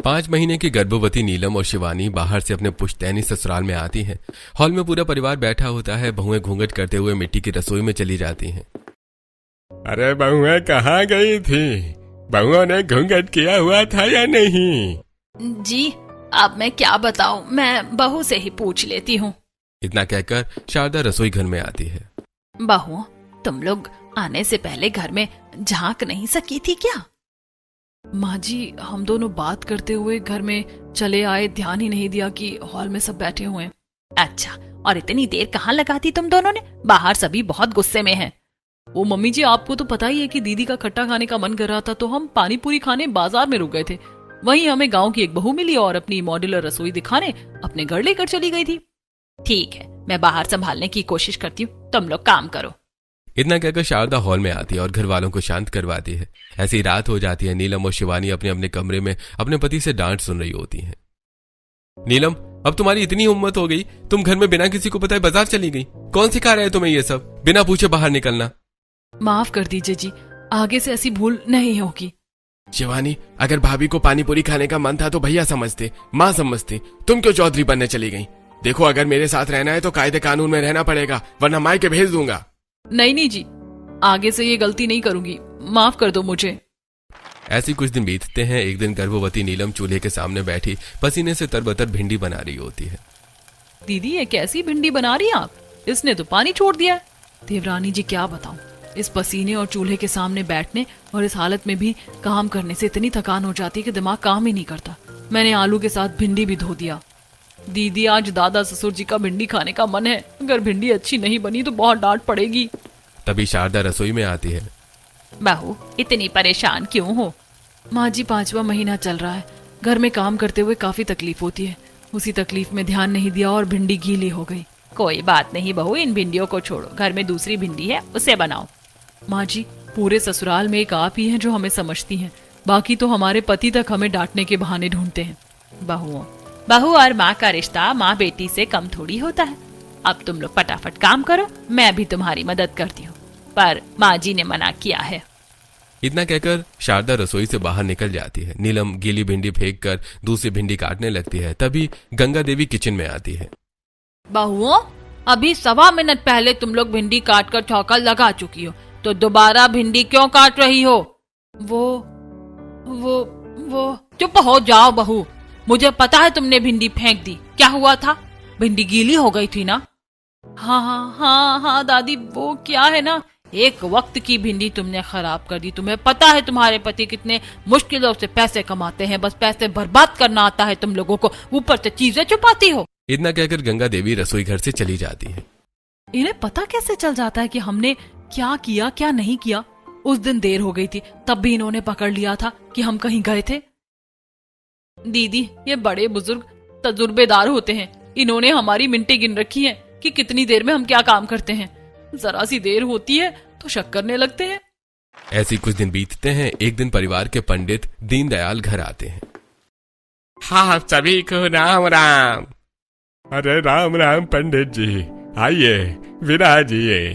5 महीने की गर्भवती नीलम और शिवानी बाहर से अपने पुश्तैनी ससुराल में आती हैं। हॉल में पूरा परिवार बैठा होता है। बहुएं घूंघट करते हुए मिट्टी की रसोई में चली जाती हैं। अरे बहुएं कहाँ गई थी? बहुओं ने घूंघट किया हुआ था या नहीं? जी अब मैं क्या बताऊं, मैं बहू से ही पूछ लेती हूँ। इतना कहकर शारदा रसोई घर में आती है। बहू, तुम लोग आने से पहले घर में झांक नहीं सकी थी क्या? माँ जी, हम दोनों बात करते हुए घर में चले आए, ध्यान ही नहीं दिया कि हॉल में सब बैठे हुए हैं। अच्छा, और इतनी देर कहाँ लगा दी तुम दोनों ने? बाहर सभी बहुत गुस्से में हैं। वो मम्मी जी, आपको तो पता ही है कि दीदी का खट्टा खाने का मन कर रहा था, तो हम पानी पूरी खाने बाजार में रुक गए थे। वहीं हमें गांव की एक बहू मिली और अपनी मॉड्यूलर रसोई दिखाने अपने घर लेकर चली गई थी। ठीक है, मैं बाहर संभालने की कोशिश करती हूँ, तुम लोग काम करो। इतना कहकर शारदा हॉल में आती है और घर वालों को शांत करवाती है। ऐसी रात हो जाती है। नीलम और शिवानी अपने अपने कमरे में अपने पति से डांट सुन रही होती हैं। नीलम, अब तुम्हारी इतनी हिम्मत हो गई, तुम घर में बिना किसी को बताए बाजार चली गई। कौन सिखा रहा है तुम्हें ये सब, बिना पूछे बाहर निकलना? माफ कर दीजिए जी, आगे से ऐसी भूल नहीं होगी। शिवानी, अगर भाभी को पानी पूरी खाने का मन था तो भैया समझते, माँ समझती, तुम क्यों चौधरी बनने चली गई? देखो, अगर मेरे साथ रहना है तो कायदे कानून में रहना पड़ेगा, वरना मायके भेज दूंगा। नहीं जी, आगे से ये गलती नहीं करूंगी, माफ कर दो मुझे। ऐसी कुछ दिन बीतते हैं। एक दिन गर्भवती नीलम चूल्हे के सामने बैठी पसीने से तरबतर भिंडी बना रही होती है। दीदी, ये कैसी भिंडी बना रही हैं आप? इसने तो पानी छोड़ दिया है। देवरानी जी, क्या बताऊं, इस पसीने और चूल्हे के सामने बैठने और इस हालत में भी काम करने से इतनी थकान हो जाती है कि दिमाग काम ही नहीं करता। मैंने आलू के साथ भिंडी भी धो दिया। दीदी, आज दादा ससुर जी का भिंडी खाने का मन है। अगर भिंडी अच्छी नहीं बनी तो बहुत डांट पड़ेगी। तभी शारदा रसोई में आती है। बहू, इतनी परेशान क्यों हो? माँ जी, 5वां महीना चल रहा है। घर में काम करते हुए काफी तकलीफ होती है। उसी तकलीफ में ध्यान नहीं दिया और भिंडी गीली हो गई। कोई बात नहीं बहू, इन भिंडियों को छोड़ो, घर में दूसरी भिंडी है, उसे बनाओ। माँ जी, पूरे ससुराल में एक आप ही हैं जो हमें समझती हैं। बाकी तो हमारे पति तक हमें डांटने के बहाने ढूंढते हैं। बहू और माँ का रिश्ता माँ बेटी से कम थोड़ी होता है। अब तुम लोग फटाफट काम करो, मैं भी तुम्हारी मदद करती हूँ, पर माँ जी ने मना किया है। इतना कहकर शारदा रसोई से बाहर निकल जाती है। नीलम गीली भिंडी फेंक कर दूसरी भिंडी काटने लगती है। तभी गंगा देवी किचन में आती है। बहुओं, अभी 1.25 मिनट पहले तुम लोग भिंडी काट कर चौका लगा चुकी हो, तो दोबारा भिंडी क्यों काट रही हो? वो चुप हो जाओ बहू, मुझे पता है तुमने भिंडी फेंक दी। क्या हुआ था? भिंडी गीली हो गई थी ना? हाँ दादी, वो क्या है ना, एक वक्त की भिंडी तुमने खराब कर दी। तुम्हें पता है तुम्हारे पति कितने मुश्किलों से पैसे कमाते हैं, बस पैसे बर्बाद करना आता है तुम लोगों को, ऊपर से चीजें छुपाती हो। इतना कहकर गंगा देवी रसोई घर से चली जाती है। इन्हें पता कैसे चल जाता है कि हमने क्या किया क्या नहीं किया? उस दिन देर हो गई थी, तब भी इन्होंने पकड़ लिया था कि हम कहीं गए थे। दीदी, ये बड़े बुजुर्ग तजुर्बेदार होते हैं। इन्होंने हमारी मिनटें गिन रखी हैं कि कितनी देर में हम क्या काम करते हैं। जरा सी देर होती है तो शक करने लगते हैं। ऐसे कुछ दिन बीतते हैं। एक दिन परिवार के पंडित दीनदयाल घर आते हैं। हाँ, सभी को राम राम। अरे राम राम पंडित जी, आइए विराजिए।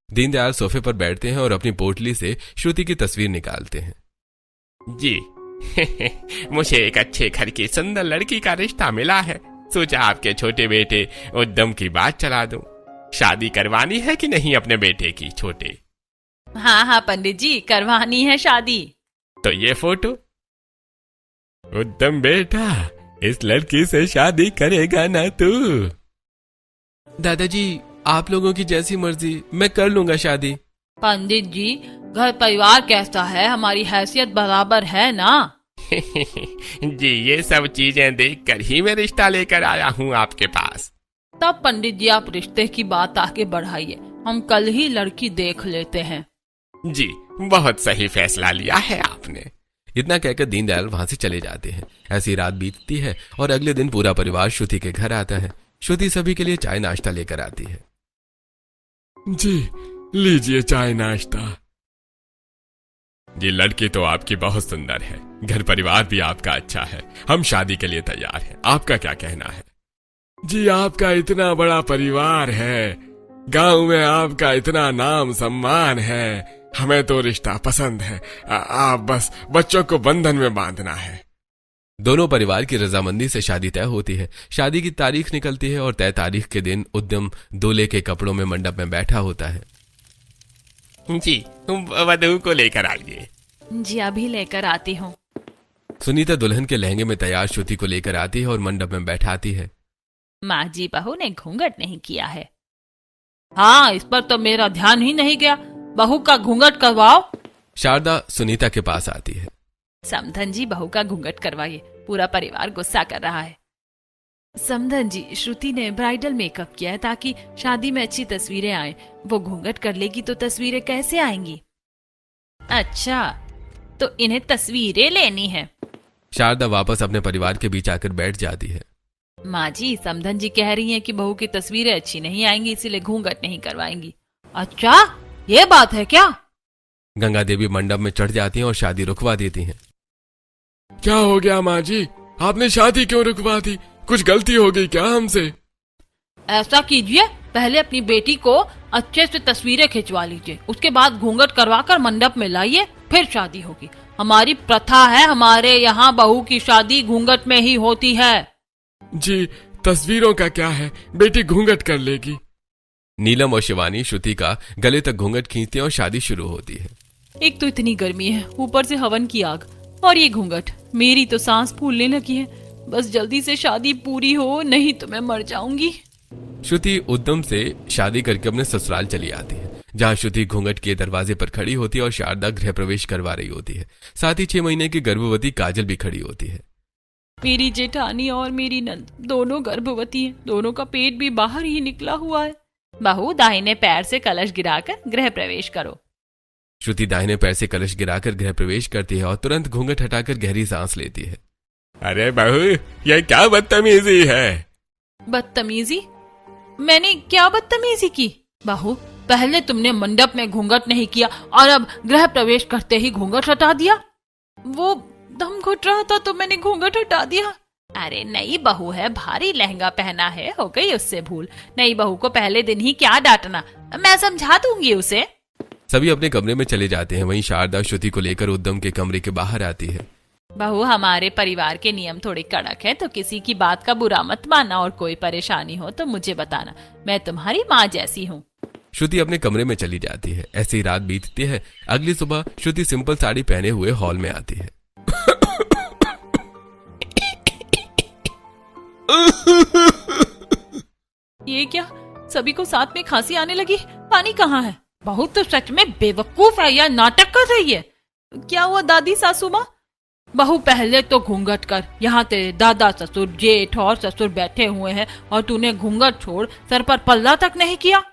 दीनदयाल सोफे पर बैठते हैं और अपनी पोटली से श्रुति की तस्वीर निकालते हैं। जी मुझे एक अच्छे घर की सुंदर लड़की का रिश्ता मिला है। सोचा आपके छोटे बेटे उद्यम की बात चला दूं। शादी करवानी है कि नहीं अपने बेटे की छोटे? हाँ पंडित जी, करवानी है शादी। तो ये फोटो। उद्यम बेटा, इस लड़की से शादी करेगा ना तू? दादाजी, आप लोगों की जैसी मर्जी, मैं कर लूंगा शादी। पंडित जी, घर परिवार कैसा है, हमारी हैसियत बराबर है ना? जी, ये सब चीजें देखकर ही मैं रिश्ता लेकर आया हूँ आपके पास। तब पंडित जी, आप रिश्ते की बात आगे बढ़ाइए, हम कल ही लड़की देख लेते हैं। जी, बहुत सही फैसला लिया है आपने। इतना कहकर दीनदयाल वहां से चले जाते हैं। ऐसी रात बीतती है और अगले दिन पूरा परिवार श्रुति के घर आता है। श्रुति सभी के लिए चाय नाश्ता लेकर आती है। जी, लीजिए चाय नाश्ता। जी, लड़की तो आपकी बहुत सुंदर है, घर परिवार भी आपका अच्छा है, हम शादी के लिए तैयार हैं। आपका क्या कहना है? जी, आपका इतना बड़ा परिवार है, गांव में आपका इतना नाम सम्मान है, हमें तो रिश्ता पसंद है। आप बस बच्चों को बंधन में बांधना है। दोनों परिवार की रजामंदी से शादी तय होती है। शादी की तारीख निकलती है और तय तारीख के दिन उद्यम दूल्हे के कपड़ों में मंडप में बैठा होता है। जी, वधू को लेकर आइए। जी अभी लेकर आती हूँ। सुनीता दुल्हन के लहंगे में तैयार श्रुति को लेकर आती है और मंडप में बैठाती है। माँ जी, बहू ने घूंघट नहीं किया है। हाँ, इस पर तो मेरा ध्यान ही नहीं गया। बहू का घूंघट करवाओ। शारदा सुनीता के पास आती है। समधन जी, बहू का घूंघट करवाइए, पूरा परिवार गुस्सा कर रहा है। समधन जी, श्रुति ने ब्राइडल मेकअप किया है ताकि शादी में अच्छी तस्वीरें आए। वो घूंघट कर लेगी तो तस्वीरें कैसे आएंगी? अच्छा, तो इन्हें तस्वीरें लेनी है। शारदा वापस अपने परिवार के बीच आकर बैठ जाती है। माँ जी, समधन जी कह रही हैं कि बहू की तस्वीरें अच्छी नहीं आएंगी, इसीलिए घूंघट नहीं करवाएंगी। अच्छा, ये बात है क्या? गंगा देवी मंडप में चढ़ जाती हैं और शादी रुकवा देती हैं। क्या हो गया माँ जी, आपने शादी क्यों रुकवा दी? कुछ गलती हो गई क्या हमसे? ऐसा कीजिए, पहले अपनी बेटी को अच्छे से तस्वीरें खिंचवा लीजिए, उसके बाद घूंघट करवाकर मंडप में लाइए, फिर शादी होगी। हमारी प्रथा है, हमारे यहाँ बहू की शादी घूंघट में ही होती है। जी, तस्वीरों का क्या है, बेटी घूंघट कर लेगी। नीलम और शिवानी श्रुति का गले तक घूंघट खींचती हैं और शादी शुरू होती है। एक तो इतनी गर्मी है, ऊपर से हवन की आग और ये घूंघट। मेरी तो सांस फूलने लगी है। बस जल्दी से शादी पूरी हो, नहीं तो मैं मर जाऊंगी। श्रुति उद्यम से शादी करके अपने ससुराल चली आती है, जहाँ श्रुति घूंघट के दरवाजे पर खड़ी होती है और शारदा गृह प्रवेश करवा रही होती है। साथ ही 6 महीने की गर्भवती काजल भी खड़ी होती है। मेरी जेठानी और मेरी नंद दोनों गर्भवती हैं, दोनों का पेट भी बाहर ही निकला हुआ है। बहू, दाहिने पैर से कलश गिराकर गृह प्रवेश करो। श्रुति दाहिने पैर से कलश गिराकर गृह प्रवेश करती है और तुरंत घूंघट हटाकर गहरी सांस लेती है। अरे बहू, ये क्या बदतमीजी है? बदतमीजी? मैंने क्या बदतमीजी की? बहू, पहले तुमने मंडप में घूंघट नहीं किया और अब गृह प्रवेश करते ही घूंघट हटा दिया। वो दम घुट रहा था तो मैंने घूंघट हटा दिया। अरे नई बहू है, भारी लहंगा पहना है, हो गई उससे भूल। नई बहू को पहले दिन ही क्या डांटना, मैं समझा दूंगी उसे। सभी अपने कमरे में चले जाते हैं। वहीं शारदा श्रुति को लेकर उद्यम के कमरे के बाहर आती है। बहू, हमारे परिवार के नियम थोड़े कड़क हैं, तो किसी की बात का बुरा मत मानना और कोई परेशानी हो तो मुझे बताना, मैं तुम्हारी माँ जैसी हूँ। श्रुति अपने कमरे में चली जाती है। ऐसे ही रात बीतती है। अगली सुबह श्रुति सिंपल साड़ी पहने हुए हॉल में आती है। ये क्या, सभी को साथ में खांसी आने लगी? पानी कहाँ है? बहू तो सच में बेवकूफ है या नाटक कर रही है? क्या हुआ दादी सासू माँ? बहू, पहले तो घूंघट कर। यहाँ तेरे दादा ससुर, जेठ और ससुर बैठे हुए हैं और तूने घूंघट छोड़ सर पर पल्ला तक नहीं किया।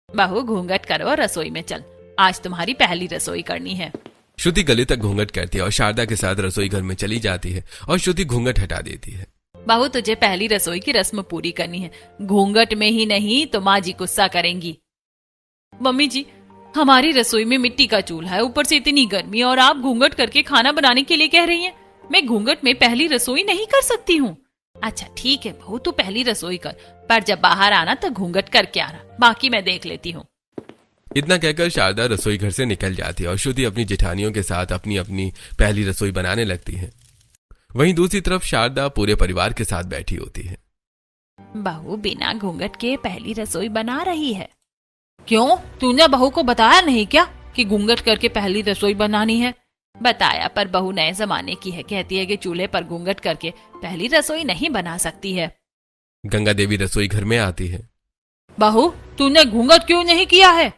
बहू, घूंघट करो और रसोई में चल, आज तुम्हारी पहली रसोई करनी है। श्रुति गले तक घूंघट करती है और शारदा के साथ रसोई घर में चली जाती है और श्रुति घूंघट हटा देती है। बहू, तुझे पहली रसोई की रस्म पूरी करनी है, घूंघट में ही नहीं तो माँ जी गुस्सा करेंगी। मम्मी जी, हमारी रसोई में मिट्टी का चूल्हा है, ऊपर से इतनी गर्मी और आप घूंघट करके खाना बनाने के लिए कह रही हैं। मैं घूंघट में पहली रसोई नहीं कर सकती हूँ। अच्छा ठीक है बहू, तू पहली रसोई कर, पर जब बाहर आना तो घूंघट करके आना, बाकी मैं देख लेती हूँ। इतना कहकर शारदा रसोई घर से निकल जाती है और श्रुति अपनी जेठानियों के साथ अपनी अपनी पहली रसोई बनाने लगती है। वहीं दूसरी तरफ शारदा पूरे परिवार के साथ बैठी होती है। बहू बिना घूंघट के पहली रसोई बना रही है। क्यों, तूने बहू को बताया नहीं क्या कि घूंघट करके पहली रसोई बनानी है? बताया, पर बहू नए जमाने की है, कहती है कि चूल्हे पर घूंघट करके पहली रसोई नहीं बना सकती है। गंगा देवी रसोई घर में आती है। बहू, तूने घूंघट क्यों नहीं किया है?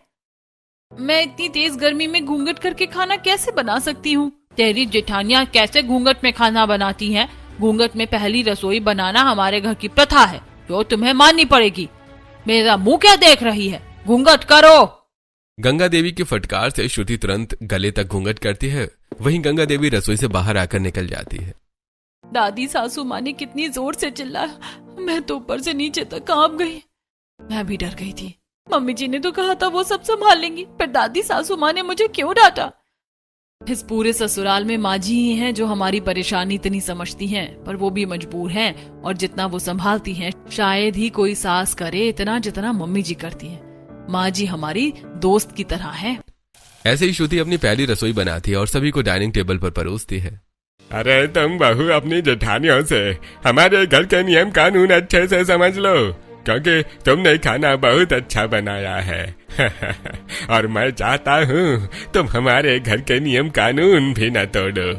मैं इतनी तेज गर्मी में घूंघट करके खाना कैसे बना सकती हूँ? तेरी जेठानियाँ कैसे घूंघट में खाना बनाती हैं? घूंघट में पहली रसोई बनाना हमारे घर की प्रथा है, जो तुम्हें माननी पड़ेगी। मेरा मुंह क्या देख रही है? घूंघट करो। गंगा देवी की फटकार से श्रुति तुरंत गले तक घूंघट करती है। वहीं गंगा देवी रसोई से बाहर आकर निकल जाती है। दादी सासू माँ ने कितनी जोर से चिल्लाया, मैं तो ऊपर से नीचे तक कांप गई। मैं भी डर गई थी। मम्मी जी ने तो कहा था वो सब संभाल लेंगी, पर दादी सासू माँ ने मुझे क्यों डांटा? इस पूरे ससुराल में माँ जी ही हैं जो हमारी परेशानी इतनी समझती हैं, पर वो भी मजबूर हैं और जितना वो संभालती हैं शायद ही कोई सास करे इतना जितना मम्मी जी करती हैं। माँ जी हमारी दोस्त की तरह है। ऐसे ही श्रुति अपनी पहली रसोई बनाती है और सभी को डाइनिंग टेबल पर परोसती है। अरे तुम बहू अपनी जेठानियों से हमारे घर के नियम कानून अच्छे से समझ लो, क्योंकि तुमने खाना बहुत अच्छा बनाया है। और मैं चाहता हूँ तुम हमारे घर के नियम कानून भी न तोड़ो।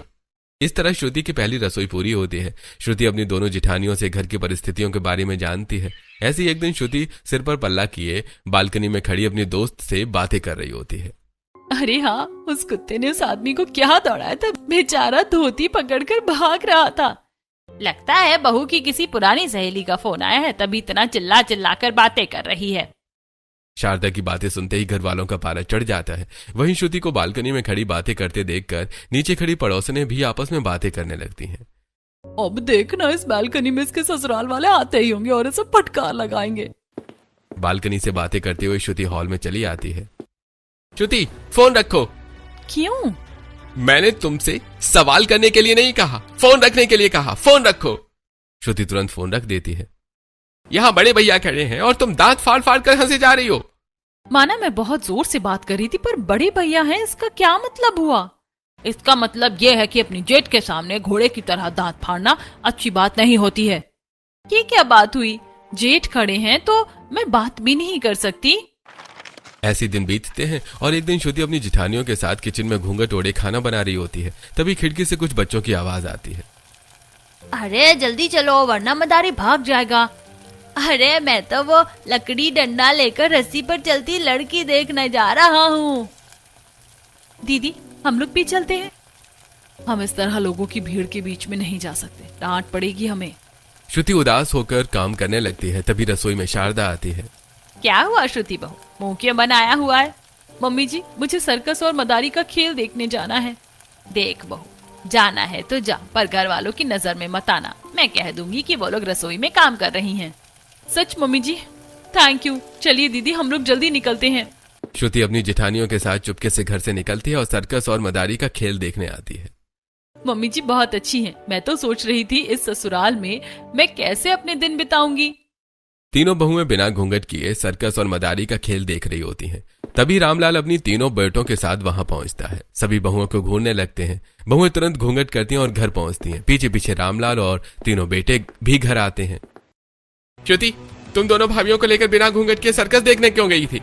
इस तरह श्रुति की पहली रसोई पूरी होती है। श्रुति अपनी दोनों जिठानियों से घर की परिस्थितियों के बारे में जानती है। ऐसे ही एक दिन श्रुति सिर पर पल्ला किए बालकनी में खड़ी अपनी दोस्त से बातें कर रही होती है। अरे हाँ, उस कुत्ते ने उस आदमी को क्या दौड़ाया था, बेचारा धोती पकड़कर भाग रहा था। लगता है बहू की किसी पुरानी सहेली का फोन आया है, तभी इतना चिल्ला चिल्ला कर बातें कर रही है। शारदा की बातें सुनते ही घर वालों का पारा चढ़ जाता है। वहीं श्रुति को बालकनी में खड़ी बातें करते देखकर नीचे खड़ी पड़ोसनें भी आपस में बातें करने लगती हैं। अब देखना, इस बालकनी में इसके ससुराल वाले आते ही होंगे और इसे फटकार लगाएंगे। बालकनी से बातें करते हुए श्रुति हॉल में चली आती है। श्रुति, फोन रखो। क्यों? मैंने तुमसे सवाल करने के लिए नहीं कहा, फोन रखने के लिए कहा। फोन रखो। श्रुति तुरंत फोन रख देती है। यहाँ बड़े भैया खड़े हैं और तुम दांत फाड़ फाड़ कर हंसे जा रही हो। माना मैं बहुत जोर से बात कर रही थी, पर बड़े भैया हैं, इसका क्या मतलब हुआ? इसका मतलब यह है कि अपनी जेठ के सामने घोड़े की तरह दांत फाड़ना अच्छी बात नहीं होती है। ये क्या बात हुई? जेठ खड़े हैं तो मैं बात भी नहीं कर सकती? ऐसे दिन बीतते हैं और एक दिन श्रुति अपनी जिठानियों के साथ किचन में घूंघट ओढ़े खाना बना रही होती है। तभी खिड़की से कुछ बच्चों की आवाज आती है। अरे जल्दी चलो वरना मदारी भाग जाएगा। अरे मैं तो वो लकड़ी डंडा लेकर रस्सी पर चलती लड़की देखने जा रहा हूँ। दीदी, हम लोग भी चलते हैं। हम इस तरह लोगों की भीड़ के बीच में नहीं जा सकते, डांट पड़ेगी हमें। श्रुति उदास होकर काम करने लगती है। तभी रसोई में शारदा आती है। क्या हुआ श्रुति बहू, मुंह क्यों बनाया हुआ है? मम्मी जी, मुझे सर्कस और मदारी का खेल देखने जाना है। देख बहू, जाना है तो जा, पर घर वालों की नजर में मत आना। मैं कह दूंगी कि वो लोग रसोई में काम कर रही हैं। सच मम्मी जी, थैंक यू। चलिए दीदी, हम लोग जल्दी निकलते हैं। श्रुति अपनी जिठानियों के साथ चुपके से घर से निकलती है और सर्कस और मदारी का खेल देखने आती है। मम्मी जी बहुत अच्छी हैं। मैं तो सोच रही थी इस ससुराल में मैं कैसे अपने दिन बिताऊंगी। तीनों बहुएं बिना घूंघट किए सर्कस और मदारी का खेल देख रही होती हैं। तभी रामलाल अपनी तीनों बेटों के साथ वहां पहुंचता है। सभी बहुओं को घूरने लगते हैं। बहुएं तुरंत घूंघट करती हैं और घर पहुंचती हैं। पीछे पीछे रामलाल और तीनों बेटे भी घर आते हैं। श्रुति, तुम दोनों भाइयों को लेकर बिना घूंघट के सर्कस देखने क्यों गई थी?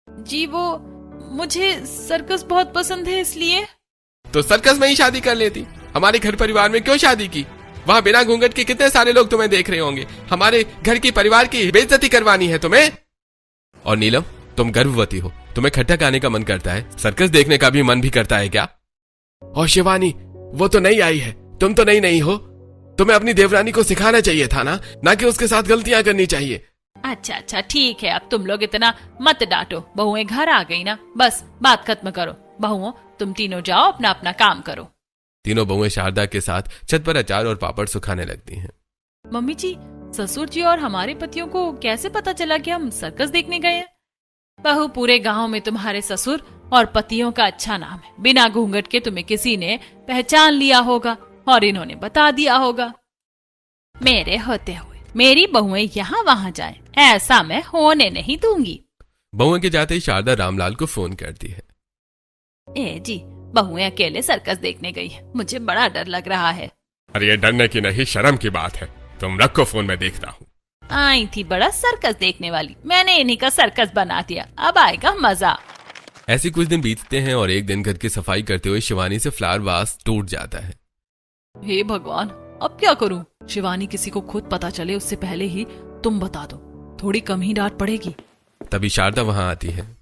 जी वो, मुझे सर्कस बहुत पसंद है इसलिए। तो सर्कस में ही शादी कर लेती। हमारे घर परिवार में क्यों शादी की? वहां बिना घूंघट के कितने सारे लोग तुम्हें देख रहे होंगे। हमारे घर की परिवार की बेइज्जती करवानी है तुम्हें। और नीलम, तुम गर्भवती हो, तुम्हें खट्टक आने का मन करता है, सर्कस देखने का भी मन भी करता है क्या? और शिवानी, वो तो नई आई है, तुम तो नई हो। तुम्हें अपनी देवरानी को सिखाना चाहिए था ना कि उसके साथ गलतियां करनी चाहिए। अच्छा अच्छा ठीक है, अब तुम लोग इतना मत डांटो। बहुएं घर आ गई ना, बस बात खत्म करो। बहुओं, तुम तीनों जाओ अपना अपना काम करो। तीनों बहुएं शारदा के साथ छत पर अचार और पापड़ सुखाने लगती हैं। मम्मी जी, ससुर जी और हमारे पतियों को कैसे पता चला कि हम सर्कस देखने गए हैं? बहू, पूरे गांव में तुम्हारे ससुर और पतियों का अच्छा नाम है। बिना घूंघट के तुम्हें किसी ने पहचान लिया होगा और इन्होंने बता दिया होगा। मेरे होते हुए मेरी बहुएं यहाँ वहां जाएं, ऐसा मैं होने नहीं दूंगी। बहुएं के जाते ही शारदा रामलाल को फोन करती है। ए जी, बहुएं अकेले सर्कस देखने गई है, मुझे बड़ा डर लग रहा है। अरे ये डरने की नहीं, शर्म की बात है। तुम रखो फोन, में देखता हूँ। आई थी बड़ा सर्कस देखने वाली, मैंने इन्हीं का सर्कस बना दिया, अब आएगा मजा। ऐसे कुछ दिन बीतते हैं और एक दिन घर की सफाई करते हुए शिवानी से फ्लावर वास टूट जाता है। हे भगवान, अब क्या करूं? शिवानी किसी को खुद पता चले उससे पहले ही तुम बता दो, थोड़ी कम ही डांट पड़ेगी। तभी शारदा वहां आती है।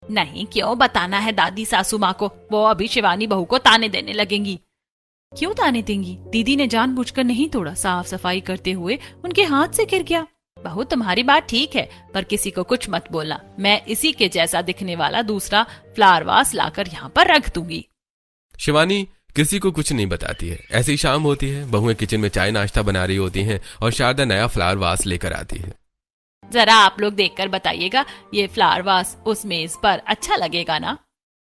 नहीं, क्यों बताना है दादी सासू माँ को? वो अभी शिवानी बहू को ताने देने लगेंगी। क्यों ताने देंगी? दीदी ने जानबूझकर नहीं तोड़ा, साफ सफाई करते हुए उनके हाथ से गिर गया। बहू, तुम्हारी बात ठीक है, पर किसी को कुछ मत बोलना। मैं इसी के जैसा दिखने वाला दूसरा फ्लावर वास लाकर यहाँ पर रख दूंगी। शिवानी किसी को कुछ नहीं बताती है। ऐसी शाम होती है, बहुएं किचन में चाय नाश्ता बना रही होती हैं और शारदा नया फ्लावर वास लेकर आती है। जरा आप लोग देखकर बताइएगा, ये फ्लावर वास उस मेज पर अच्छा लगेगा ना?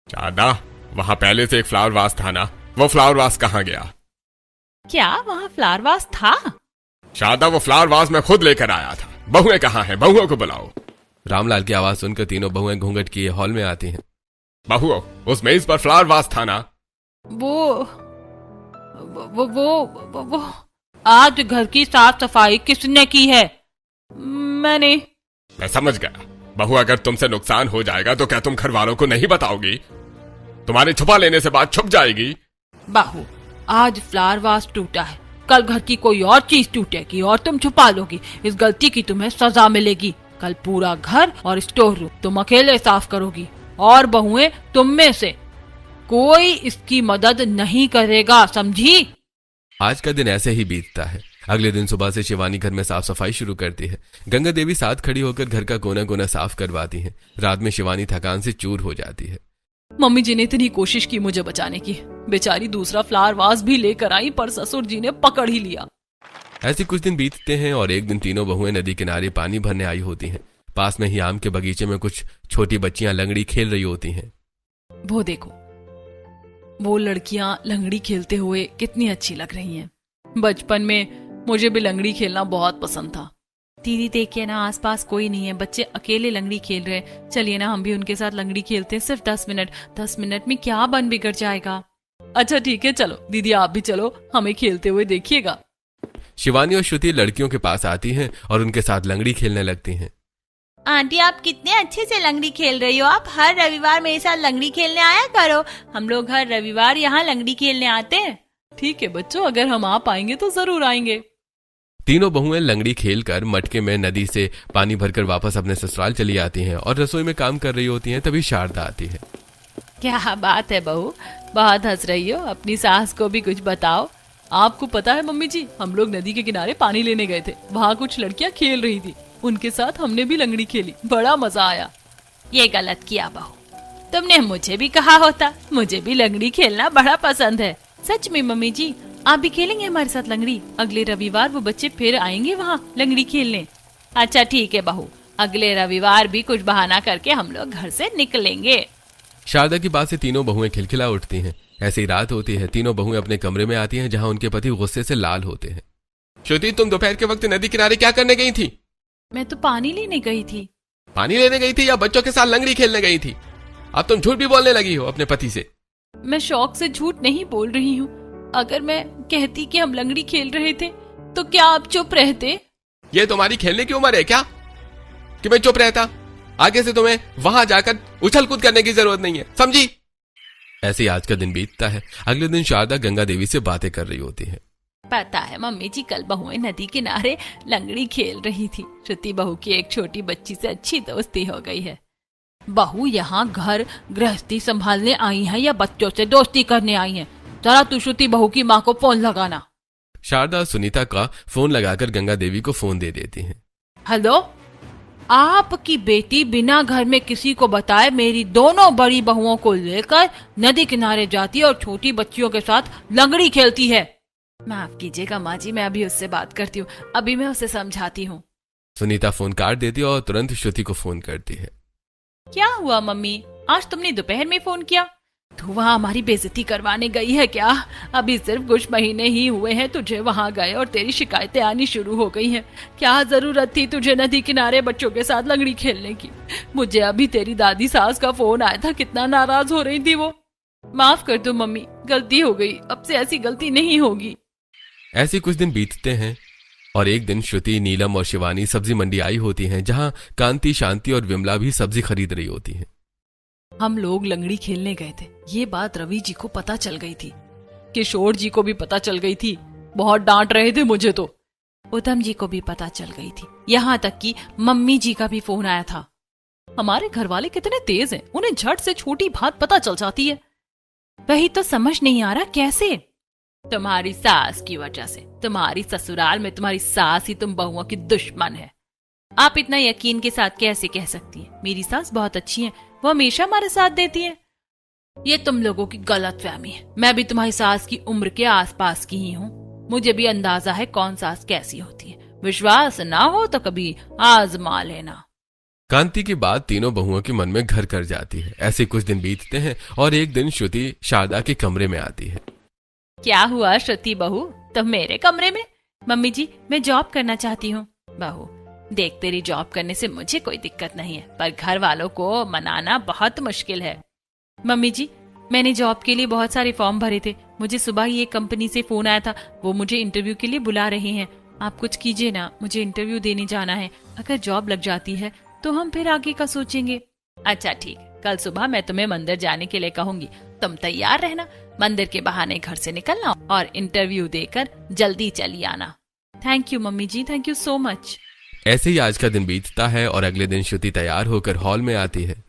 शारदा, वहाँ पहले से एक फ्लावर वास था ना, वो फ्लावर वास कहाँ गया? क्या वहाँ फ्लावर वास था? शारदा, वो फ्लावर वास मैं खुद लेकर आया था। बहुएं कहाँ हैं? बहुओं को बुलाओ। रामलाल की आवाज सुनकर तीनों बहुएं घूंघट किए हॉल में आती हैं। बहुओं, उस मेज पर फ्लावर वास था ना? वो आज घर की साफ सफाई किसने की है? मैंने। मैं समझ गया। बहू, अगर तुमसे नुकसान हो जाएगा तो क्या तुम घर वालों को नहीं बताओगी? तुम्हारे छुपा लेने से बात छुप जाएगी। बहू, आज फ्लावर वास टूटा है, कल घर की कोई और चीज टूटेगी और तुम छुपा लोगी। इस गलती की तुम्हें सजा मिलेगी। कल पूरा घर और स्टोर रूम तुम अकेले साफ करोगी और बहुएं तुम में से कोई इसकी मदद नहीं करेगा, समझी? आज का दिन ऐसे ही बीतता है। अगले दिन सुबह से शिवानी घर में साफ सफाई शुरू करती है। गंगा देवी साथ खड़ी होकर घर का कोना कोना साफ करवाती हैं। रात में शिवानी थकान से चूर हो जाती है। मम्मी जी ने इतनी कोशिश की मुझे बचाने की, बेचारी दूसरा फ्लावर वास भी लेकर आई पर ससुर जी ने पकड़ ही लिया। ऐसे कुछ दिन बीतते हैं और एक दिन तीनों बहुएं नदी किनारे पानी भरने आई होती हैं। पास में ही आम के बगीचे में कुछ छोटी बच्चियां लंगड़ी खेल रही होती हैं। वो देखो, वो लड़कियां लंगड़ी खेलते हुए कितनी अच्छी लग रही हैं। बचपन में मुझे भी लंगड़ी खेलना बहुत पसंद था। दीदी देखिए ना, आसपास कोई नहीं है, बच्चे अकेले लंगड़ी खेल रहे हैं। चलिए ना हम भी उनके साथ लंगड़ी खेलते हैं, सिर्फ 10 मिनट। 10 मिनट में क्या बन बिगड़ जाएगा। अच्छा ठीक है, चलो दीदी आप भी चलो, हमें खेलते हुए देखिएगा। शिवानी और श्रुति लड़कियों के पास आती हैं और उनके साथ लंगड़ी खेलने लगती हैं। आंटी, आप कितने अच्छे से लंगड़ी खेल रही हो। आप हर रविवार मेरे साथ लंगड़ी खेलने आया करो। हम लोग हर रविवार यहाँ लंगड़ी खेलने आते हैं। ठीक है बच्चों, अगर हम आ पाएंगे तो जरूर आएंगे। तीनों बहुएं लंगड़ी खेलकर मटके में नदी से पानी भरकर वापस अपने ससुराल चली आती हैं और रसोई में काम कर रही होती हैं। तभी शारदा आती है। क्या बात है बहू, बहुत हंस रही हो। अपनी सास को भी कुछ बताओ। आपको पता है मम्मी जी, हम लोग नदी के किनारे पानी लेने गए थे। वहाँ कुछ लड़कियाँ खेल रही थी, उनके साथ हमने भी लंगड़ी खेली, बड़ा मजा आया। ये गलत किया बहू, तुमने मुझे भी कहा होता। मुझे भी लंगड़ी खेलना बड़ा पसंद है। सच में मम्मी जी, आप भी खेलेंगे हमारे साथ लंगड़ी? अगले रविवार वो बच्चे फिर आएंगे वहाँ लंगड़ी खेलने। अच्छा ठीक है बहू, अगले रविवार भी कुछ बहाना करके हम लोग घर से निकलेंगे। शारदा की बात से तीनों बहुएं खिलखिला उठती हैं। ऐसी रात होती है। तीनों बहुएं अपने कमरे में आती हैं जहां उनके पति गुस्से से लाल होते हैं। श्रुति, तुम दोपहर के वक्त नदी किनारे क्या करने गई थी? मैं तो पानी लेने गई थी। पानी लेने गई थी या बच्चों के साथ लंगड़ी खेलने गई थी? अब तुम झूठ भी बोलने लगी हो अपने पति से। मैं शौक से झूठ नहीं बोल रही हूँ। अगर मैं कहती कि हम लंगड़ी खेल रहे थे तो क्या आप चुप रहते? ये तुम्हारी खेलने की उम्र है क्या कि मैं चुप रहता? आगे से तुम्हें वहां जाकर उछल कूद करने की जरूरत नहीं है, समझी? ऐसे ही आज का दिन बीतता है। अगले दिन शारदा गंगा देवी से बातें कर रही होती है। पता है मम्मी जी, कल बहुएं नदी किनारे लंगड़ी खेल रही थी। श्रुति बहू की एक छोटी बच्ची से अच्छी दोस्ती हो गई है। बहू यहाँ घर गृहस्थी संभालने आई हैं या बच्चों से दोस्ती करने आई हैं? जरा तू श्रुति बहू की माँ को फोन लगाना। शारदा सुनीता का फोन लगाकर गंगा देवी को फोन दे देती हैं। हेलो, आपकी बेटी बिना घर में किसी को बताए मेरी दोनों बड़ी बहुओं को लेकर नदी किनारे जाती है और छोटी बच्चियों के साथ लंगड़ी खेलती है। माफ कीजिएगा माँ जी, मैं अभी उससे बात करती हूँ, अभी मैं उसे समझाती हूँ। सुनीता फोन काट देती है और तुरंत श्रुति को फोन करती है। क्या हुआ मम्मी, आज तुमने दोपहर में फोन किया? तू वहाँ हमारी बेइज्जती करवाने गई है क्या? अभी सिर्फ कुछ महीने ही हुए हैं तुझे वहाँ गए और तेरी शिकायतें आनी शुरू हो गई हैं। क्या जरूरत थी तुझे नदी किनारे बच्चों के साथ लंगड़ी खेलने की? मुझे अभी तेरी दादी सास का फोन आया था, कितना नाराज हो रही थी वो। माफ कर दो मम्मी, गलती हो गई, अब से ऐसी गलती नहीं होगी। ऐसे कुछ दिन बीतते हैं और एक दिन श्रुति, नीलम और शिवानी सब्जी मंडी आई होती हैं जहां कांति, शांति और विमला भी सब्जी खरीद रही होती हैं। हम लोग लंगड़ी खेलने गए थे। ये बात रवि जी को पता चल गई थी, किशोर जी को भी पता चल गई थी। बहुत डांट रहे थे मुझे तो। उत्तम जी को भी पता चल गई थी, यहाँ तक कि मम्मी जी का भी फोन आया था। हमारे घर वाले कितने तेज हैं, उन्हें झट से छोटी बात पता चल जाती है। वही तो समझ नहीं आ रहा कैसे। तुम्हारी सास की वजह से। तुम्हारी ससुराल में तुम्हारी सास ही तुम बहुओं की दुश्मन है। आप इतना यकीन के साथ कैसे कह सकती है? मेरी सास बहुत अच्छी है, वो हमेशा हमारे साथ देती है। ये तुम लोगों की गलतफहमी है। मैं भी तुम्हारी सास की उम्र के आसपास की ही हूँ। मुझे भी अंदाजा है कौन सास कैसी होती है। विश्वास ना हो तो कभी आजमा लेना। कांति की बात तीनों बहुओं के मन में घर कर जाती है। ऐसे कुछ दिन बीतते हैं और एक दिन श्रुति शारदा के कमरे में आती है। क्या हुआ श्रुति बहू, तुम मेरे कमरे में? मम्मी जी, मैं जॉब करना चाहती हूँ। बहू देख, तेरी जॉब करने से मुझे कोई दिक्कत नहीं है, पर घर वालों को मनाना बहुत मुश्किल है। मम्मी जी, मैंने जॉब के लिए बहुत सारे फॉर्म भरे थे। मुझे सुबह ही एक कंपनी से फोन आया था, वो मुझे इंटरव्यू के लिए बुला रहे हैं। आप कुछ कीजिए ना, मुझे इंटरव्यू देने जाना है। अगर जॉब लग जाती है तो हम फिर आगे का सोचेंगे। अच्छा ठीक, कल सुबह मैं तुम्हें मंदिर जाने के लिए कहूंगी, तुम तैयार रहना। मंदिर के बहाने घर से निकलना और इंटरव्यू देकर जल्दी चली आना। Thank you mummy ji, thank you so much. ऐसे ही आज का दिन बीतता है और अगले दिन श्रुति तैयार होकर हॉल में आती है।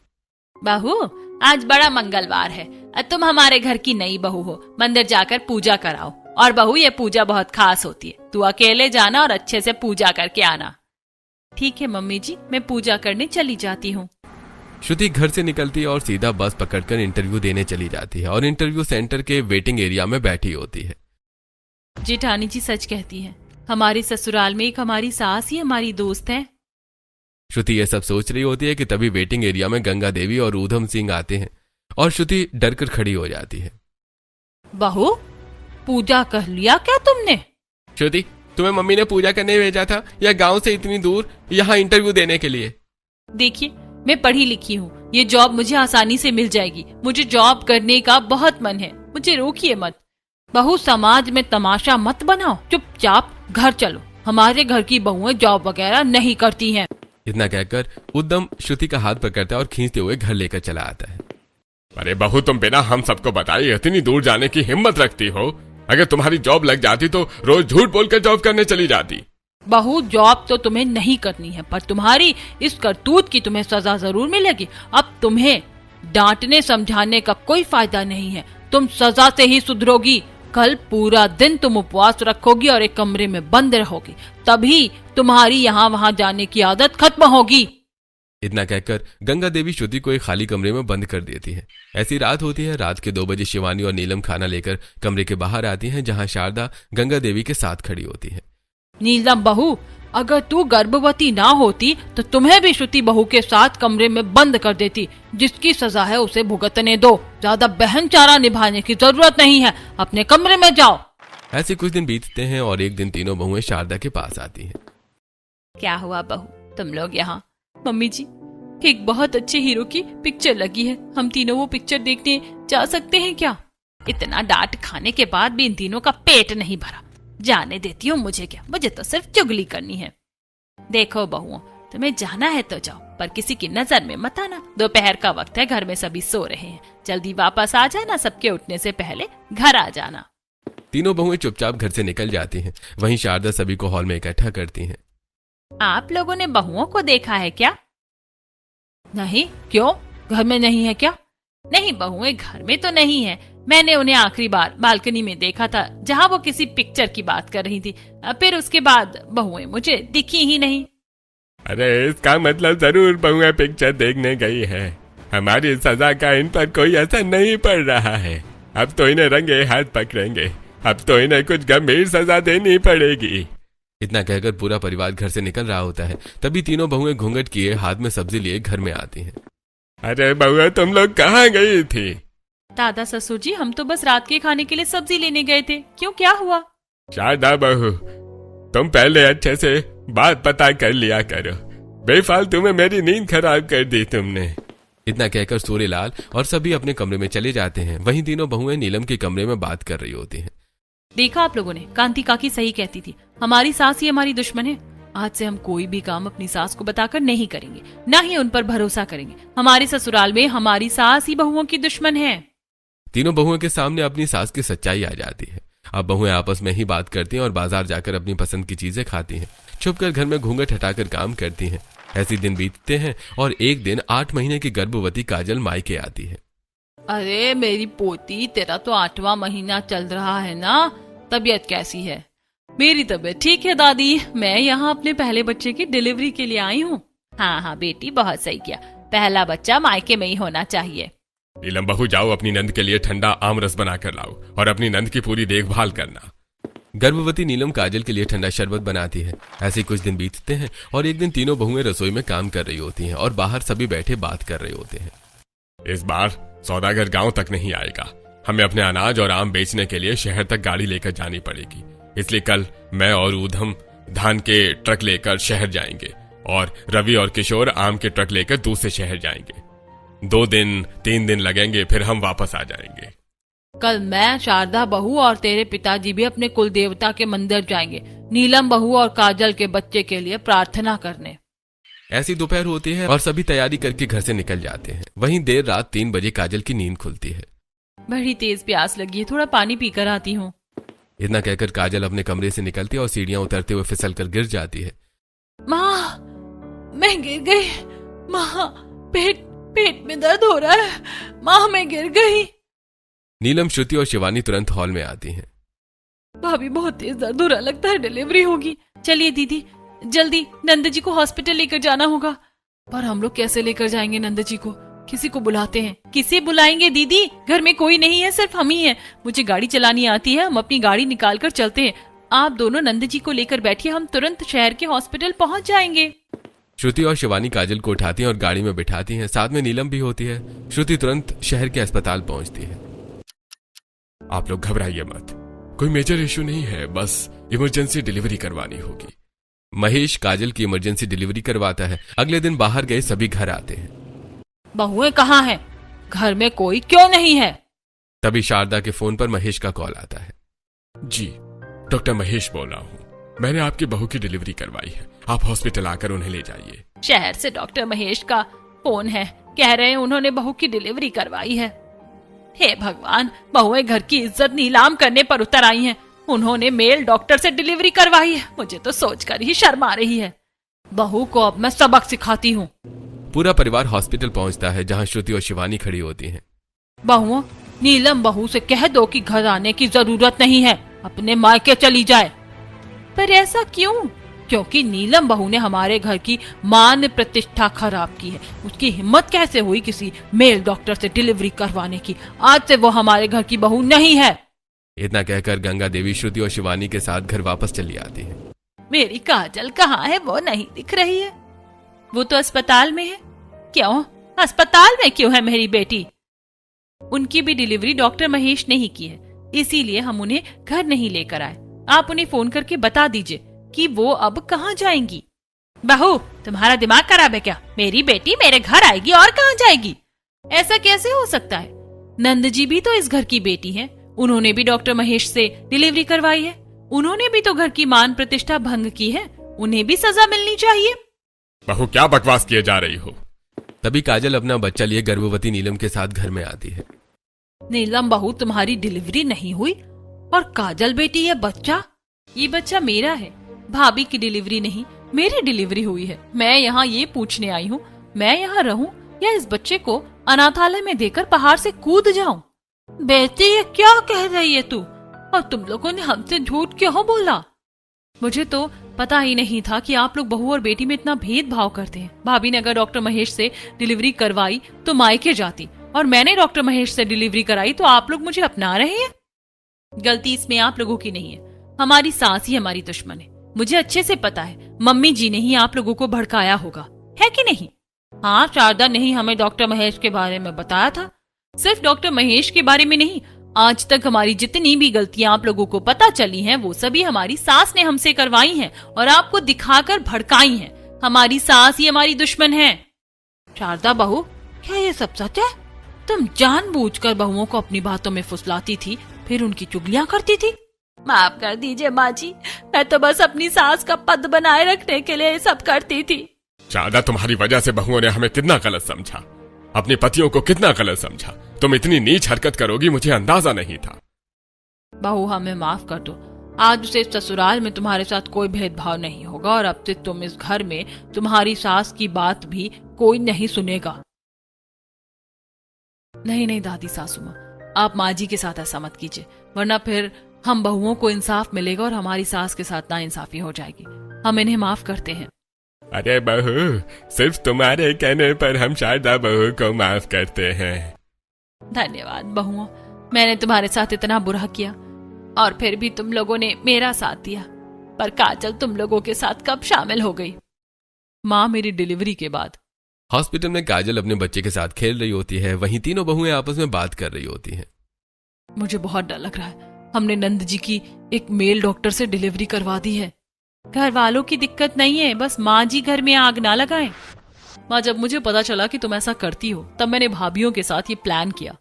बहू, आज बड़ा मंगलवार है, तुम हमारे घर की नई बहू हो, मंदिर जाकर पूजा कराओ। और बहू, ये पूजा बहुत खास होती है, तू अकेले जाना और अच्छे से पूजा करके आना। ठीक है मम्मी जी, मैं पूजा करने चली जाती हूँ। श्रुति घर से निकलती है और सीधा बस पकड़कर इंटरव्यू देने चली जाती है और इंटरव्यू सेंटर के वेटिंग एरिया में बैठी होती है। जेठानी जी सच कहती है, हमारे ससुराल में एक हमारी सास ही हमारी दोस्त है। श्रुति ये सब सोच रही होती है कि तभी वेटिंग एरिया में गंगा देवी और ऊधम सिंह आते हैं और श्रुति डर कर खड़ी हो जाती है। बहू, पूजा कर लिया क्या तुमने? श्रुति, तुम्हें मम्मी ने पूजा करने भेजा था या गांव से इतनी दूर यहाँ इंटरव्यू देने के लिए? देखिए, मैं पढ़ी लिखी हूँ, ये जॉब मुझे आसानी से मिल जाएगी। मुझे जॉब करने का बहुत मन है, मुझे रोकिए मत। बहू, समाज में तमाशा मत बनाओ, चुपचाप घर चलो। हमारे घर की बहुएं जॉब वगैरह नहीं करती हैं। इतना कहकर उद्दम श्रुति का हाथ पकड़ता है और खींचते हुए घर लेकर चला आता है। अरे बहू, तुम बिना हम सबको बताए इतनी दूर जाने की हिम्मत रखती हो? अगर तुम्हारी जॉब लग जाती तो रोज झूठ बोलकर जॉब करने चली जाती। बहू, जॉब तो तुम्हें नहीं करनी है, पर तुम्हारी इस करतूत की तुम्हें सजा जरूर मिलेगी। अब तुम्हें डांटने समझाने का कोई फायदा नहीं है, तुम सजा से ही सुधरोगी। कल पूरा दिन तुम उपवास रखोगी और एक कमरे में बंद रहोगी, तभी तुम्हारी यहाँ वहाँ जाने की आदत खत्म होगी। इतना कहकर गंगा देवी श्रुति को एक खाली कमरे में बंद कर देती है। ऐसी रात होती है। रात के 2 बजे शिवानी और नीलम खाना लेकर कमरे के बाहर आती हैं, जहां शारदा गंगा देवी के साथ खड़ी होती है। नीलम बहू, अगर तू गर्भवती ना होती तो तुम्हें भी श्रुति बहू के साथ कमरे में बंद कर देती। जिसकी सजा है उसे भुगतने दो, ज्यादा बहन चारा निभाने की जरूरत नहीं है। अपने कमरे में जाओ। ऐसे कुछ दिन बीतते हैं और एक दिन तीनों बहुएं शारदा के पास आती हैं। क्या हुआ बहू, तुम लोग यहाँ? मम्मी जी, एक बहुत अच्छे हीरो की पिक्चर लगी है, हम तीनों वो पिक्चर देखने जा सकते हैं क्या? इतना डांट खाने के बाद भी इन तीनों का पेट नहीं भरा। जाने देती हूँ, मुझे क्या, मुझे तो सिर्फ चुगली करनी है। देखो बहुओं, तुम्हें जाना है तो जाओ, पर किसी की नजर में मत आना। दोपहर का वक्त है, घर में सभी सो रहे हैं, जल्दी वापस आ जाना, सबके उठने से पहले घर आ जाना। तीनों बहुएं चुपचाप घर से निकल जाती हैं। वहीं शारदा सभी को हॉल में इकट्ठा करती हैं। आप लोगों ने बहुओं को देखा है क्या? नहीं, क्यों, घर में नहीं है क्या? नहीं, बहुएं घर में तो नहीं है। मैंने उन्हें आखिरी बार बालकनी में देखा था, जहाँ वो किसी पिक्चर की बात कर रही थी। फिर उसके बाद बहुएं मुझे दिखी ही नहीं। अरे इसका मतलब जरूर बहुएं पिक्चर देखने गई है। हमारी सजा का इन पर कोई असर नहीं पड़ रहा है। अब तो इन्हें रंगे हाथ पकड़ेंगे, अब तो इन्हें कुछ गंभीर सजा देनी पड़ेगी। इतना कहकर पूरा परिवार घर से निकल रहा होता है। तभी तीनों बहुएं घूंघट किए हाथ में सब्जी लिए घर में आती हैं। अरे बहुआ, तुम लोग कहाँ गई थी? दादा ससुर जी, हम तो बस रात के खाने के लिए सब्जी लेने गए थे। क्यों, क्या हुआ? शारदा बहू, तुम पहले अच्छे से बात पता कर लिया करो, बेफालतू में मेरी नींद खराब कर दी तुमने। इतना कहकर सूर्यलाल और सभी अपने कमरे में चले जाते हैं। वहीं तीनों बहुएं नीलम के कमरे में बात कर रही होती हैं। देखा आप लोगों ने, कांति काकी सही कहती थी, हमारी सास ही हमारी दुश्मन है। आज से हम कोई भी काम अपनी सास को बताकर नहीं करेंगे, ना ही उन पर भरोसा करेंगे। हमारे ससुराल में हमारी सास ही बहुओं की दुश्मन है। तीनों बहुओं के सामने अपनी सास की सच्चाई आ जाती है। अब बहुएं आपस में ही बात करती हैं और बाजार जाकर अपनी पसंद की चीजें खाती हैं। छुपकर घर में घूंघट हटाकर काम करती हैं। ऐसे दिन बीतते हैं और एक दिन 8 महीने की गर्भवती काजल मायके आती है। अरे मेरी पोती, तेरा तो 8वां महीना चल रहा है ना, तबीयत कैसी है? मेरी तबीयत ठीक है दादी, मैं यहाँ अपने पहले बच्चे की डिलीवरी के लिए आई हूँ। हाँ हाँ बेटी, बहुत सही किया, पहला बच्चा मायके में ही होना चाहिए। नीलम बहू, जाओ अपनी नंद के लिए ठंडा आम रस बना कर लाओ और अपनी नंद की पूरी देखभाल करना। गर्भवती नीलम काजल के लिए ठंडा शरबत बनाती है। ऐसे कुछ दिन बीतते हैं और एक दिन तीनों बहुएं रसोई में काम कर रही होती हैं और बाहर सभी बैठे बात कर रहे होते हैं। इस बार सौदागर गांव तक नहीं आएगा, हमें अपने अनाज और आम बेचने के लिए शहर तक गाड़ी लेकर जानी पड़ेगी। इसलिए कल मैं और ऊधम धान के ट्रक लेकर शहर जाएंगे और रवि और किशोर आम के ट्रक लेकर दूसरे शहर जाएंगे। 2 दिन 3 दिन लगेंगे, फिर हम वापस आ जाएंगे। कल मैं, शारदा बहू और तेरे पिताजी भी अपने कुल देवता के मंदिर जाएंगे, नीलम बहू और काजल के बच्चे के लिए प्रार्थना करने। ऐसी दोपहर होती है और सभी तैयारी करके घर से निकल जाते हैं। वहीं देर रात 3 बजे काजल की नींद खुलती है। बड़ी तेज प्यास लगी है, थोड़ा पानी पीकर आती हूँ। इतना कहकर काजल अपने कमरे से निकलती है और सीढ़ियां उतरते हुए फिसल कर गिर जाती है। माँ, मैं गिर गई। माँ, पेट में दर्द हो रहा है। माँ, मैं गिर गई। नीलम, श्रुति और शिवानी तुरंत हॉल में आती हैं। भाभी, बहुत तेज दर्द हो रहा, लगता है डिलीवरी होगी। चलिए दीदी, जल्दी नंद जी को हॉस्पिटल लेकर जाना होगा। पर हम लोग कैसे लेकर जाएंगे नंद जी को? किसी को बुलाते हैं। किसे बुलाएंगे दीदी? घर में कोई नहीं है, सिर्फ हम ही हैं। मुझे गाड़ी चलानी आती है, हम अपनी गाड़ी निकाल कर चलते हैं। आप दोनों नंद जी को लेकर बैठिए, हम तुरंत शहर के हॉस्पिटल पहुंच जाएंगे। श्रुति और शिवानी काजल को उठाती हैं और गाड़ी में बिठाती हैं। साथ में नीलम भी होती है। श्रुति तुरंत शहर के अस्पताल पहुंचती है। आप लोग घबराइए मत, कोई मेजर इश्यू नहीं है, बस इमरजेंसी डिलीवरी करवानी होगी। महेश काजल की इमरजेंसी डिलीवरी करवाता है। अगले दिन बाहर गए सभी घर आते हैं। बहुएं कहाँ हैं? घर में कोई क्यों नहीं है? तभी शारदा के फोन पर महेश का कॉल आता है। जी, डॉक्टर महेश बोल रहा हूँ। मैंने आपकी बहू की डिलीवरी करवाई है, आप हॉस्पिटल आकर उन्हें ले जाइए। शहर से डॉक्टर महेश का फोन है, कह रहे हैं उन्होंने बहू की डिलीवरी करवाई है। हे भगवान, बहुएं घर की इज्जत नीलाम करने पर उतर आई हैं। उन्होंने मेल डॉक्टर से डिलीवरी करवाई है। मुझे तो सोचकर ही शर्म आ रही है। बहू को अब मैं सबक सिखाती हूँ। पूरा परिवार हॉस्पिटल पहुंचता है, जहां श्रुति और शिवानी खड़ी होती हैं। बहुओं, नीलम बहू से कह दो कि घर आने की जरूरत नहीं है, अपने मायके चली जाए। पर ऐसा क्यों? क्योंकि नीलम बहू ने हमारे घर की मान प्रतिष्ठा खराब की है। उसकी हिम्मत कैसे हुई किसी मेल डॉक्टर से डिलीवरी करवाने की? आज से वो हमारे घर की बहू नहीं है। इतना कहकर गंगा देवी श्रुति और शिवानी के साथ घर वापस चली आती है। मेरी काजल कहाँ है? वो नहीं दिख रही है। वो तो अस्पताल में है। क्यों? अस्पताल में क्यों है मेरी बेटी? उनकी भी डिलीवरी डॉक्टर महेश ने ही की है, इसीलिए हम उन्हें घर नहीं लेकर आए। आप उन्हें फोन करके बता दीजिए कि वो अब कहाँ जाएंगी। बहू, तुम्हारा दिमाग खराब है क्या? मेरी बेटी मेरे घर आएगी और कहाँ जाएगी? ऐसा कैसे हो सकता है? नंद जी भी तो इस घर की बेटी है, उन्होंने भी डॉक्टर महेश से डिलीवरी करवाई है। उन्होंने भी तो घर की मान प्रतिष्ठा भंग की है, उन्हें भी सजा मिलनी चाहिए। बहू, क्या बकवास किए जा रही हो? तभी काजल अपना बच्चा लिए गर्भवती नीलम के साथ घर में आती है। नीलम बहू, तुम्हारी डिलीवरी नहीं हुई और काजल बेटी ये बच्चा मेरा है। भाभी की डिलीवरी नहीं, मेरी डिलीवरी हुई है। मैं यहाँ ये पूछने आई हूँ, मैं यहाँ रहूँ या इस बच्चे को अनाथालय में देकर पहाड़ से कूद जाऊं? बेटी, ये क्या कह रही है तू? और तुम लोगों ने हमसे झूठ क्यों बोला? मुझे तो पता ही नहीं था कि आप लोग बहू और बेटी में इतना भेदभाव करते हैं। भाभी ने अगर डॉक्टर महेश से डिलीवरी करवाई तो मायके जाती, और मैंने डॉक्टर महेश से डिलीवरी कराई तो आप लोग मुझे अपना रहे हैं। गलती इसमें आप लोगों की नहीं है, हमारी सास ही हमारी दुश्मन है। मुझे अच्छे से पता है, मम्मी जी ने ही आप लोगों को भड़काया होगा, है कि नहीं? हाँ, शारदा ने ही हमें डॉक्टर महेश के बारे में बताया था। सिर्फ डॉक्टर महेश के बारे में नहीं, आज तक हमारी जितनी भी गलतियां आप लोगों को पता चली हैं, वो सभी हमारी सास ने हमसे करवाई हैं और आपको दिखाकर भड़काई हैं। हमारी सास ही हमारी दुश्मन है। शारदा बहू, क्या ये सब सच है? तुम जानबूझकर बहुओं को अपनी बातों में फुसलाती थी, फिर उनकी चुगलियां करती थी। माफ कर दीजिए माँ जी, मैं तो बस अपनी सास का पद बनाए रखने के लिए सब करती थी। शारदा, तुम्हारी वजह से बहुओं ने हमें कितना गलत समझा, अपने पतियों को कितना गलत समझा। तुम इतनी नीच हरकत करोगी मुझे अंदाजा नहीं था। बहू, हमें माफ कर दो। आज से ससुराल में तुम्हारे साथ कोई भेदभाव नहीं होगा और अब से तुम इस घर में तुम्हारी सास की बात भी कोई नहीं सुनेगा। नहीं दादी सासू माँ, आप माँ जी के साथ ऐसा मत कीजिए, वरना फिर हम बहुओं को इंसाफ मिलेगा और हमारी सास के साथ नाइंसाफी हो जाएगी। हम इन्हें माफ करते हैं। अरे बहू, सिर्फ तुम्हारे कहने पर हम शारदा बहू को माफ करते हैं। धन्यवाद बहुओं, मैंने तुम्हारे साथ इतना बुरा किया और फिर भी तुम लोगों ने मेरा साथ दिया। पर काजल तुम लोगों के साथ कब शामिल हो गई? माँ, मेरी डिलीवरी के बाद। हॉस्पिटल में काजल अपने बच्चे के साथ खेल रही होती है, वहीं तीनों बहुएं आपस में बात कर रही होती हैं। मुझे बहुत डर लग रहा है, हमने नंद जी की एक मेल डॉक्टर से डिलीवरी करवा दी है। घर वालों की दिक्कत नहीं है, बस माँ जी घर में आग ना लगाएं। माँ, जब मुझे पता चला कि तुम ऐसा करती हो तब मैंने भाभीयों के साथ ये प्लान किया।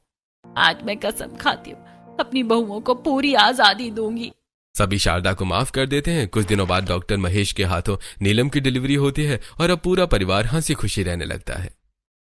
आज मैं कसम खाती हूँ अपनी बहुओं को पूरी आजादी दूंगी। सभी शारदा को माफ कर देते हैं। कुछ दिनों बाद डॉक्टर महेश के हाथों नीलम की डिलीवरी होती है और अब पूरा परिवार हंसी खुशी रहने लगता है।